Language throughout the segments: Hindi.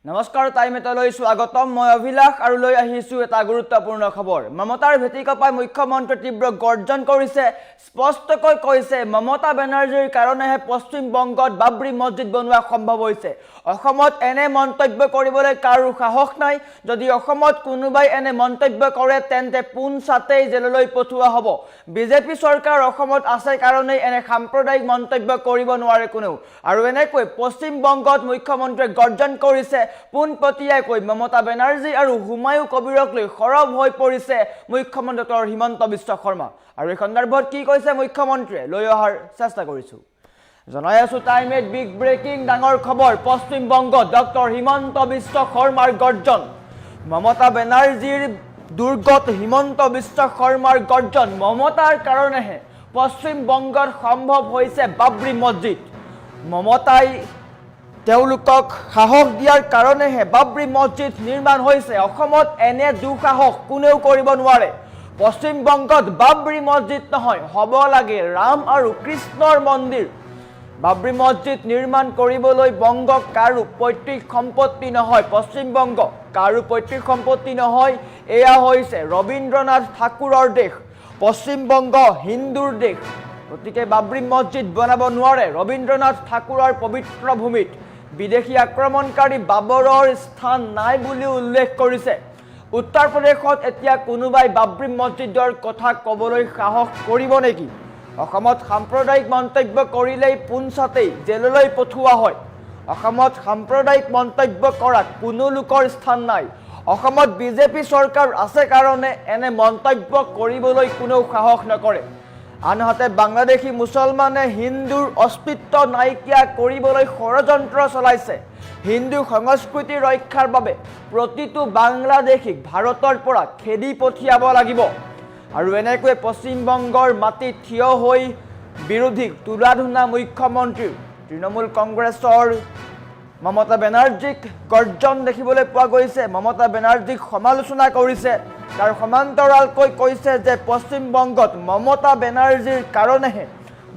নমস্কাৰ টাইমেটলৈ স্বাগতম মই অভিলাষ আৰু লৈ আহিছো এটা গুৰুত্বপূৰ্ণ খবৰ মমতাৰ ভেটিকা পাই মুখ্যমন্ত্ৰী তীব্ৰ গৰ্জন কৰিছে স্পষ্টকৈ কৈছে মমতা বেনাৰ্জীৰ কাৰণেহে পশ্চিম বংগত বাবৰি মছজিদ বনোৱা সম্ভৱ হৈছে অসমত এনে মন্তব্য কৰিবলৈ কাৰো সাহস নাই যদি অসমত কোনোবাই এনে মন্তব্য কৰে তেন্তে পুনচাতেই জেললৈ পঠোৱা হ'ব বিজেপি চৰকাৰ অসমত আছে কাৰণে এনে সাম্প্ৰদায়িক মন্তব্য কৰিব নোৱাৰে কোনেও আৰু এনেকৈ পশ্চিম বংগত মুখ্যমন্ত্ৰীয়ে গৰ্জন কৰিছে পোনপটীয়াকৈ মমতা বেনাৰ্জী আৰু হুমায়ু কবিৰক লৈ খৰব হৈ পৰিছে মুখ্যমন্ত্ৰী ডক্টৰ হিমন্ত বিশ্ব শৰ্মা আৰু এই সন্দৰ্ভত কি কৈছে মুখ্যমন্ত্ৰীয়ে লৈ অহাৰ চেষ্টা কৰিছো জনাই আছো টাইমেট বিগ ব্ৰেকিং ডাঙৰ খবৰ পশ্চিম বংগত ডক্টৰ হিমন্ত বিশ্ব শৰ্মাৰ গৰ্জন মমতা বেনাৰ্জীৰ দুৰ্গত হিমন্ত বিশ্ব শৰ্মাৰ গৰ্জন মমতাৰ কাৰণেহে পশ্চিম বংগত সম্ভৱ হৈছে বাবৰি মছজিদ মমতাই তেওঁলোকক সাহস দিয়াৰ কাৰণেহে বাবৰি মছজিদ নিৰ্মাণ হৈছে অসমত এনে দুঃসাহস কোনেও কৰিব নোৱাৰে পশ্চিম বংগত বাবৰি মছজিদ নহয় হ'ব লাগে ৰাম আৰু কৃষ্ণৰ মন্দিৰ বাবৰি মছজিদ নিৰ্মাণ কৰিবলৈ বংগ কাৰো পৈতৃক সম্পত্তি নহয় পশ্চিম বংগ কাৰো পৈতৃক সম্পত্তি নহয় এয়া হৈছে ৰবীন্দ্ৰনাথ ঠাকুৰৰ দেশ পশ্চিম বংগ হিন্দুৰ দেশ গতিকে বাবৰি মছজিদ বনাব নোৱাৰে ৰবীন্দ্ৰনাথ ঠাকুৰৰ পবিত্ৰ ভূমিত বিদেশী আক্ৰমণকাৰী বাবৰৰ স্থান নাই বুলি উল্লেখ কৰিছে উত্তৰ প্ৰদেশত এতিয়া কোনোবাই বাবৰি মছজিদৰ কথা ক'বলৈ সাহস কৰিব নেকি অসমত সাম্প্ৰদায়িক মন্তব্য কৰিলেই পুনচাতেই জেললৈ পঠোৱা হয় অসমত সাম্প্ৰদায়িক মন্তব্য কৰাত কোনো লোকৰ স্থান নাই অসমত বিজেপি চৰকাৰ আছে কাৰণে এনে মন্তব্য কৰিবলৈ কোনেও সাহস নকৰে আনহাতে বাংলাদেশী মুছলমানে হিন্দুৰ অস্তিত্ব নাইকিয়া কৰিবলৈ ষড়যন্ত্ৰ চলাইছে হিন্দু সংস্কৃতি ৰক্ষাৰ বাবে প্ৰতিটো বাংলাদেশীক ভাৰতৰ পৰা খেদি পঠিয়াব লাগিব আৰু এনেকৈ পশ্চিম বংগৰ মাটি থিয় হৈ বিৰোধীক তুলাধুনা মুখ্যমন্ত্ৰী তৃণমূল কংগ্ৰেছৰ মমতা বেনাৰ্জীক গৰ্জন দেখিবলৈ পোৱা গৈছে মমতা বেনাৰ্জীক সমালোচনা কৰিছে তাৰ সমান্তৰালকৈ কৈছে যে পশ্চিম বংগত মমতা বেনাৰ্জীৰ কাৰণেহে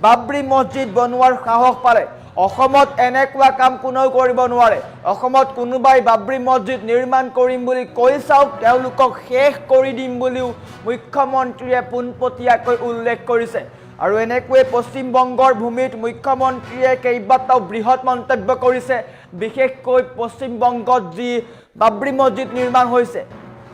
বাবৰি মছজিদ বনোৱাৰ সাহস পালে অসমত এনেকুৱা কাম কোনেও কৰিব নোৱাৰে অসমত কোনোবাই বাবৰি মছজিদ নিৰ্মাণ কৰিম বুলি কৈ চাওক তেওঁলোকক শেষ কৰি দিম বুলিও মুখ্যমন্ত্ৰীয়ে পোনপটীয়াকৈ উল্লেখ কৰিছে আৰু এনেকৈ পশ্চিম বংগৰ ভূমিত মুখ্যমন্ত্ৰীয়ে কেইবাটাও বৃহৎ মন্তব্য কৰিছে বিশেষকৈ পশ্চিম বংগত যি বাবৰি মছজিদ নিৰ্মাণ হৈছে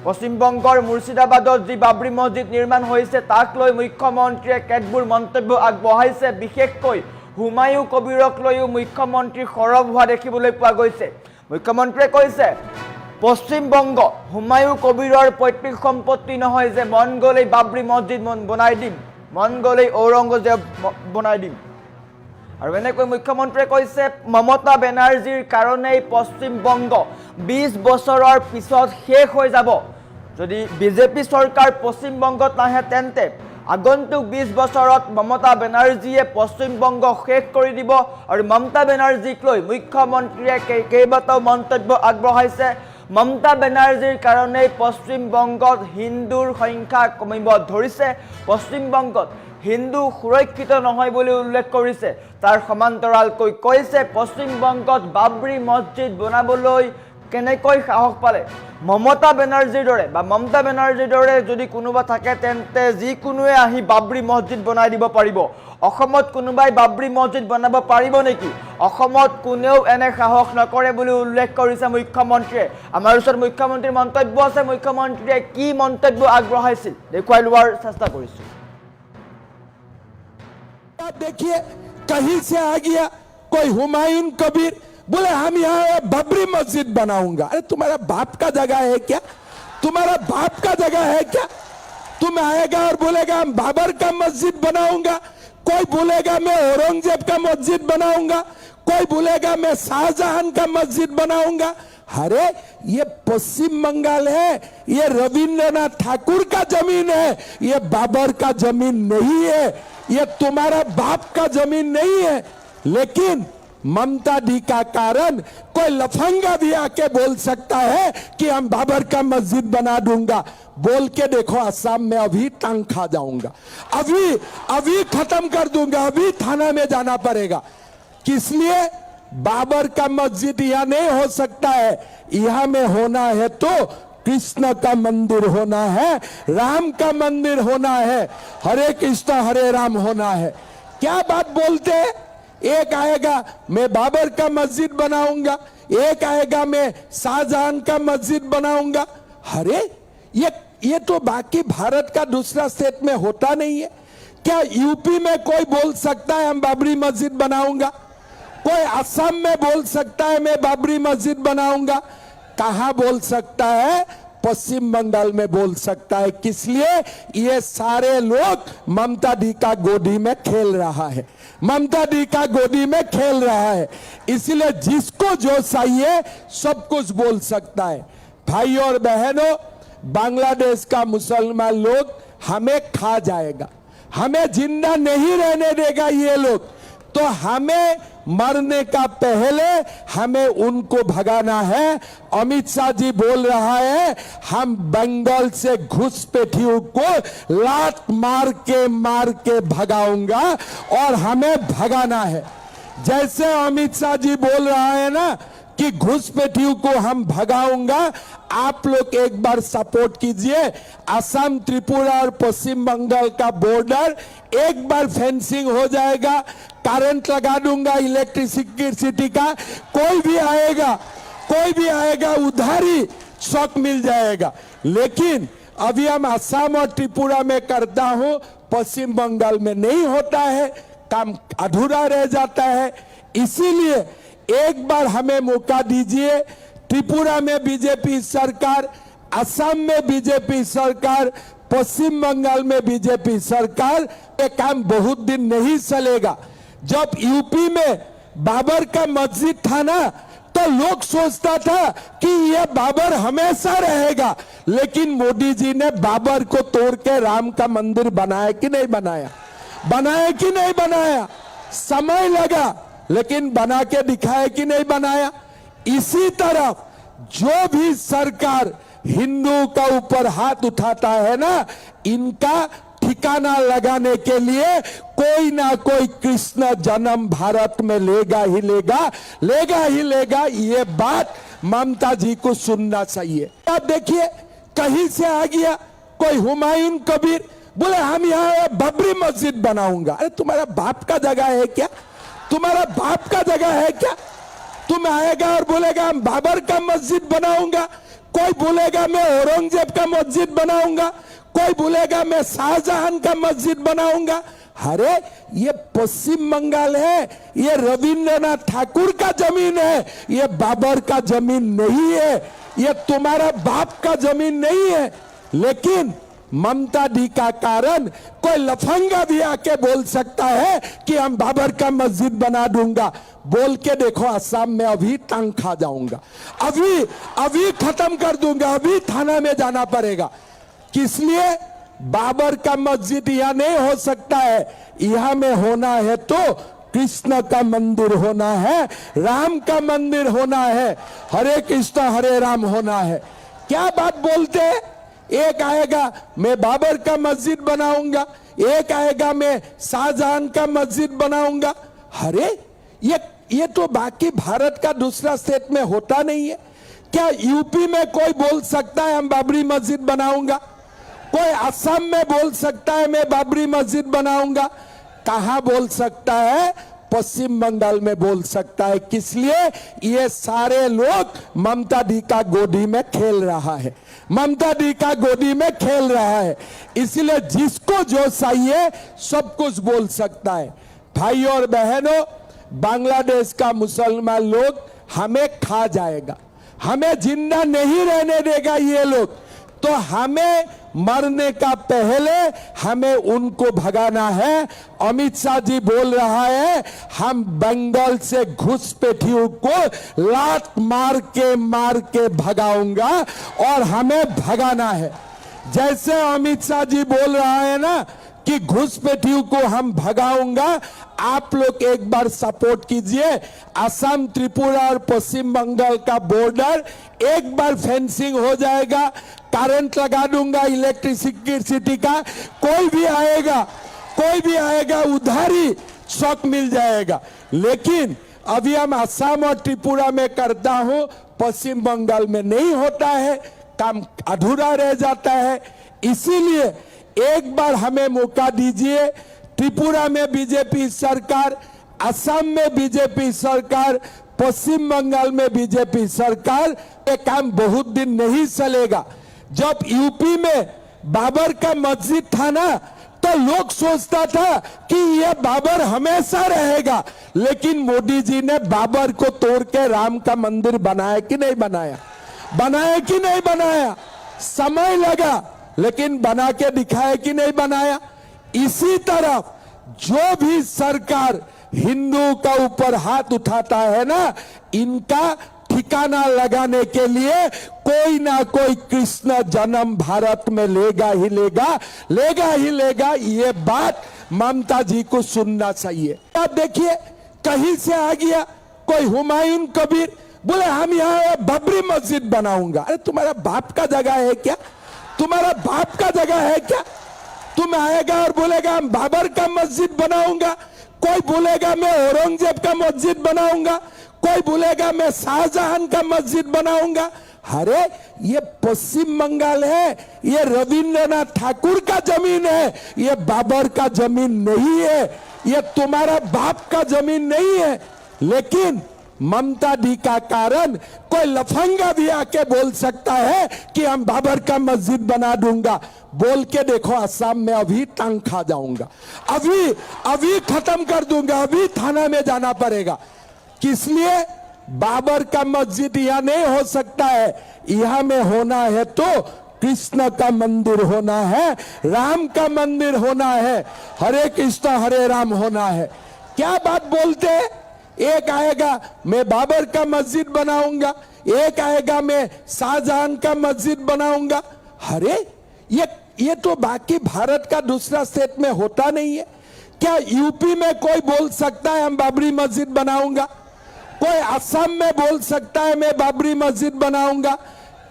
পশ্চিম বংগৰ মুৰ্ছিদাবাদত যি বাবৰি মছজিদ নিৰ্মাণ হৈছে তাক লৈ মুখ্যমন্ত্ৰীয়ে কেতবোৰ মন্তব্য আগবঢ়াইছে বিশেষকৈ হুমায়ু কবিৰক লৈও মুখ্যমন্ত্ৰী খৰব হোৱা দেখিবলৈ পোৱা গৈছে মুখ্যমন্ত্ৰীয়ে কৈছে পশ্চিম বংগ হুমায়ু কবিৰৰ পৈতৃক সম্পত্তি নহয় যে মন গ'লেই বাবৰি মছজিদ বনাই দিম মন গ'লেই ঔৰংগজেব বনাই দিম আৰু এনেকৈ মুখ্যমন্ত্ৰীয়ে কৈছে মমতা বেনাৰ্জীৰ কাৰণেই পশ্চিম বংগ 20 বছৰৰ পিছত শেষ হৈ যাব যদি বিজেপি চৰকাৰ পশ্চিম বংগত নাহে তেন্তে আগন্তুক 20 বছৰত মমতা বেনাৰ্জীয়ে পশ্চিম বংগ শেষ কৰি দিব আৰু মমতা বেনাৰ্জীক লৈ মুখ্যমন্ত্ৰীয়ে কেইবাটাও মন্তব্য আগবঢ়াইছে মমতা বেনাৰ্জীৰ কাৰণেই পশ্চিম বংগত হিন্দুৰ সংখ্যা কমিব ধৰিছে পশ্চিম বংগত হিন্দু সুৰক্ষিত নহয় বুলি উল্লেখ কৰিছে তাৰ সমান্তৰালকৈ কৈছে পশ্চিম বংগত বাবৰি মছজিদ বনাবলৈ কেনেকৈ সাহস পালে মমতা বেনাৰ্জীৰ দৰে যদি কোনোবা থাকে তেন্তে যিকোনোৱে আহি বাবৰি মছজিদ বনাই দিব পাৰিব অসমত কোনোবাই বাবৰি মছজিদ বনাব পাৰিব নেকি অসমত কোনেও এনে সাহস নকৰে বুলি উল্লেখ কৰিছে মুখ্যমন্ত্ৰীয়ে আমাৰ ওচৰত মুখ্যমন্ত্ৰীৰ মন্তব্য আছে মুখ্যমন্ত্ৰীয়ে কি মন্তব্য আগবঢ়াইছিল দেখুৱাই লোৱাৰ চেষ্টা কৰিছো देखिए कहीं से आ गया कोई हुमायूं कबीर बोले हम यहाँ बाबरी मस्जिद बनाऊंगा अरे तुम्हारा बाप का जगह है क्या तुम्हारा बाप का जगह है क्या तुम आएगा और बोलेगा हम बाबर का मस्जिद बनाऊंगा कोई बोलेगा मैं औरंगजेब का मस्जिद बनाऊंगा कोई बोलेगा मैं शाहजहां का मस्जिद बनाऊंगा अरे ये पश्चिम बंगाल है ये रविंद्रनाथ ठाकुर का जमीन है ये बाबर का जमीन नहीं है ये तुम्हारा बाप का जमीन नहीं है लेकिन ममता दी का कारण कोई लफंगा भी आके बोल सकता है कि हम बाबर का मस्जिद बना दूंगा बोल के देखो असम में अभी टांग खा जाऊंगा अभी खत्म कर दूंगा अभी थाना में जाना पड़ेगा किस लिए बाबर का मस्जिद यहाँ नहीं हो सकता है, यहाँ में होना है तो कृष्ण का मंदिर होना है, राम का मंदिर होना है, हरे कृष्ण हरे राम होना है। क्या बात बोलते हैं? एक आएगा मैं बाबर का मस्जिद बनाऊंगा, एक आएगा मैं शाहजहां का मस्जिद बनाऊंगा। अरे ये तो बाकी भारत का दूसरा स्टेट में होता नहीं है। क्या यूपी में कोई बोल सकता है हम बाबरी मस्जिद बनाऊंगा? कोई असम में बोल सकता है मैं बाबरी मस्जिद बनाऊंगा? कहां बोल सकता है? पश्चिम बंगाल में बोल सकता है। किस लिए? ये सारे लोग ममता दी का गोदी में खेल रहा है, ममता दी का गोदी में खेल रहा है। इसलिए जिसको जो चाहिए सब कुछ बोल सकता है। भाई और बहनों, बांग्लादेश का मुसलमान लोग हमें खा जाएगा, हमें जिंदा नहीं रहने देगा ये लोग। तो हमें मरने का पहले हमें उनको भगाना है। अमित शाह जी बोल रहा है हम बंगाल से घुसपैठियों को लात मार के भगाऊंगा और हमें भगाना है। जैसे अमित शाह जी बोल रहा है ना कि घुसपैठियों को हम भगाऊंगा, आप लोग एक बार सपोर्ट कीजिए। असम, त्रिपुरा और पश्चिम बंगाल का बॉर्डर एक बार फेंसिंग हो जाएगा, करंट लगा दूंगा इलेक्ट्रिसिटी का। कोई भी आएगा उधारी शॉक मिल जाएगा। लेकिन अभी हम असम और त्रिपुरा में करता हूं, पश्चिम बंगाल में नहीं होता है, काम अधूरा रह जाता है। इसीलिए एक बार हमें मौका दीजिए। त्रिपुरा में बीजेपी सरकार, असम में बीजेपी सरकार, पश्चिम बंगाल में बीजेपी सरकार, ये काम बहुत दिन नहीं चलेगा। जब यूपी में बाबर का मस्जिद था ना, तो लोग सोचता था कि यह बाबर हमेशा रहेगा। लेकिन मोदी जी ने बाबर को तोड़ के राम का मंदिर बनाया कि नहीं बनाया? बनाया कि नहीं बनाया? समय लगा लेकिन बना के दिखाया कि नहीं बनाया? इसी तरह जो भी सरकार हिंदू का ऊपर हाथ उठाता है ना, इनका ठिकाना लगाने के लिए कोई ना कोई कृष्ण जन्म भारत में लेगा ही लेगा। ये बात ममता जी को सुनना चाहिए। आप देखिए कहीं से आ गया कोई हुमायूं कबीर, बोले हम यहाँ बाबरी मस्जिद बनाऊंगा। अरे तुम्हारा बाप का जगह है क्या? तुम्हारा बाप का जगह है क्या? तुम आएगा और बोलेगा हम बाबर का मस्जिद बनाऊंगा, कोई बोलेगा मैं औरंगजेब का मस्जिद बनाऊंगा, कोई बोलेगा मैं शाहजहां का मस्जिद बनाऊंगा। अरे ये पश्चिम बंगाल है, ये रविंद्रनाथ ठाकुर का जमीन है, ये बाबर का जमीन नहीं है, ये तुम्हारा बाप का जमीन नहीं है। लेकिन ममता दी का कारण कोई लफंगा भी आके बोल सकता है कि हम बाबर का मस्जिद बना दूंगा। बोल के देखो, असम में अभी टांग खा जाऊंगा, अभी खत्म कर दूंगा, अभी थाना में जाना पड़ेगा। किस लिए? बाबर का मस्जिद यहाँ नहीं हो सकता है, यहाँ में होना है तो कृष्ण का मंदिर होना है, राम का मंदिर होना है, हरे कृष्ण हरे राम होना है। क्या बात बोलते हैं? एक आएगा मैं बाबर का मस्जिद बनाऊंगा, एक आएगा मैं शाहजहां का मस्जिद बनाऊंगा। अरे ये तो बाकी भारत का दूसरा स्टेट में होता नहीं है। क्या यूपी में कोई बोल सकता है हम बाबरी मस्जिद बनाऊंगा? कोई असम में बोल सकता है मैं बाबरी मस्जिद बनाऊंगा? कहां बोल सकता है? पश्चिम बंगाल में बोल सकता है। किस लिए? ये सारे लोग ममता दी का गोदी में खेल रहा है, ममता दी का गोदी में खेल रहा है। इसलिए जिसको जो चाहिए सब कुछ बोल सकता है। भाई और बहनों, बांग्लादेश का मुसलमान लोग हमें खा जाएगा, हमें जिंदा नहीं रहने देगा ये लोग। तो हमें मरने का पहले हमें उनको भगाना है। अमित शाह जी बोल रहा है हम बंगाल से घुसपैठियों को लात मार के भगाऊंगा और हमें भगाना है। जैसे अमित शाह जी बोल रहा है ना कि घुसपैठियों को हम भगाऊंगा, आप लोग एक बार सपोर्ट कीजिए। असम, त्रिपुरा और पश्चिम बंगाल का बॉर्डर एक बार फेंसिंग हो जाएगा, करंट लगा दूंगा इलेक्ट्रिसिटी का। कोई भी आएगा उधारी शॉक मिल जाएगा। लेकिन अभी हम असम और त्रिपुरा में करता हूं, पश्चिम बंगाल में नहीं होता है, काम अधूरा रह जाता है। इसीलिए एक बार हमें मौका दीजिए। त्रिपुरा में बीजेपी सरकार, असम में बीजेपी सरकार, पश्चिम बंगाल में बीजेपी सरकार, ये काम बहुत दिन नहीं चलेगा। जब यूपी में बाबर का मस्जिद था ना, तो लोग सोचता था कि यह बाबर हमेशा रहेगा, लेकिन मोदी जी ने बाबर को तोड़ के राम का मंदिर बनाया कि नहीं बनाया? बनाया कि नहीं बनाया? समय लगा, लेकिन बना के दिखाया कि नहीं बनाया? इसी तरह जो भी सरकार हिंदू का ऊपर हाथ उठाता है ना, इनका ठिकाना लगाने के लिए कोई ना कोई कृष्ण जन्म भारत में लेगा ही लेगा, लेगा ही लेगा। ये बात ममता जी को सुनना चाहिए। आप देखिए, कहीं से आ गया कोई हुमायूं कबीर, बोले हम यहाँ बाबरी मस्जिद बनाऊंगा। अरे तुम्हारा बाप का जगह है क्या? तुम्हारा बाप का जगह है क्या? तुम आएगा और बोलेगा हम बाबर का मस्जिद बनाऊंगा, कोई बोलेगा मैं औरंगजेब का मस्जिद बनाऊंगा, कोई बोलेगा मैं शाहजहां का मस्जिद बनाऊंगा। अरे ये पश्चिम बंगाल है, ये रविंद्रनाथ ठाकुर का जमीन है, ये बाबर का जमीन नहीं है, ये तुम्हारा बाप का जमीन नहीं है। लेकिन ममता दी का कारण कोई लफंगा भी आके बोल सकता है कि हम बाबर का मस्जिद बना दूंगा। बोल के देखो, असम में अभी टांग खा जाऊंगा, अभी खत्म कर दूंगा, अभी थाना में जाना पड़ेगा। किस लिए? बाबर का मस्जिद यहां नहीं हो सकता है, यहां में होना है तो कृष्ण का मंदिर होना है, राम का मंदिर होना है, हरे कृष्ण हरे राम होना है। क्या बात बोलते हैं? एक आएगा मैं बाबर का मस्जिद बनाऊंगा, एक आएगा मैं शाहजहां का मस्जिद बनाऊंगा। अरे ये तो बाकी भारत का दूसरा स्टेट में होता नहीं है क्या? यूपी में कोई बोल सकता है हम बाबरी मस्जिद बनाऊंगा? कोई असम में बोल सकता है मैं बाबरी मस्जिद बनाऊंगा?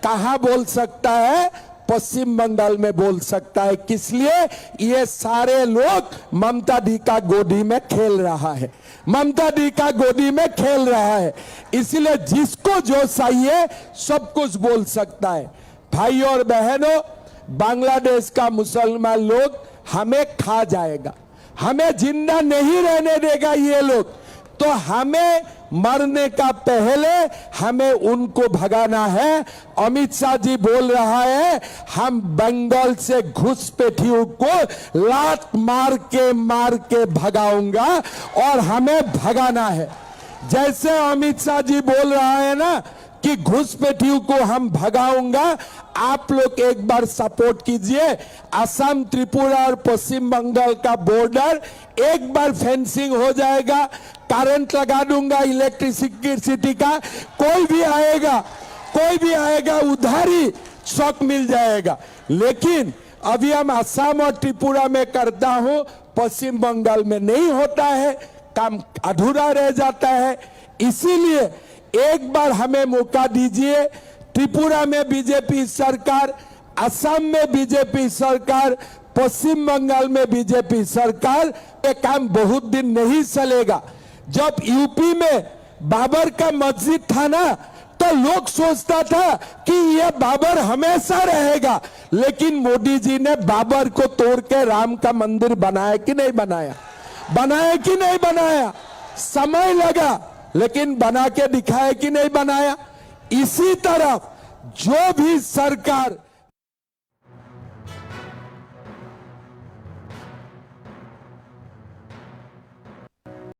कहां बोल सकता है? पश्चिम बंगाल में बोल सकता है। किस लिए? ये सारे लोग ममता दी का गोदी में खेल रहा है, ममता दी का गोदी में खेल रहा है। इसलिए जिसको जो चाहिए सब कुछ बोल सकता है। भाई और बहनों, बांग्लादेश का मुसलमान लोग हमें खा जाएगा, हमें जिंदा नहीं रहने देगा ये लोग। तो हमें मरने का पहले हमें उनको भगाना है। अमित शाह जी बोल रहा है हम बंगाल से घुसपैठियों को लात मार के भगाऊंगा, और हमें भगाना है। जैसे अमित शाह जी बोल रहा है ना कि घुसपैठियों को हम भगाऊंगा, आप लोग एक बार सपोर्ट कीजिए। असम, त्रिपुरा और पश्चिम बंगाल का बॉर्डर एक बार फेंसिंग हो जाएगा, करंट लगा दूंगा इलेक्ट्रिसिटी का, कोई भी आएगा उधारी शॉक मिल जाएगा। लेकिन अभी हम असम और त्रिपुरा में करता हूं, पश्चिम बंगाल में नहीं होता है, काम अधूरा रह जाता है। इसीलिए एक बार हमें मौका दीजिए। त्रिपुरा में बीजेपी सरकार, असम में बीजेपी सरकार, पश्चिम बंगाल में बीजेपी सरकार, ये काम बहुत दिन नहीं चलेगा। जब यूपी में बाबर का मस्जिद था ना, तो लोग सोचता था कि यह बाबर हमेशा रहेगा, लेकिन मोदी जी ने बाबर को तोड़ के राम का मंदिर बनाया कि नहीं बनाया? बनाया कि नहीं बनाया? समय लगा, लेकिन बना के दिखाया कि नहीं बनाया? इसी तरह जो भी सरकार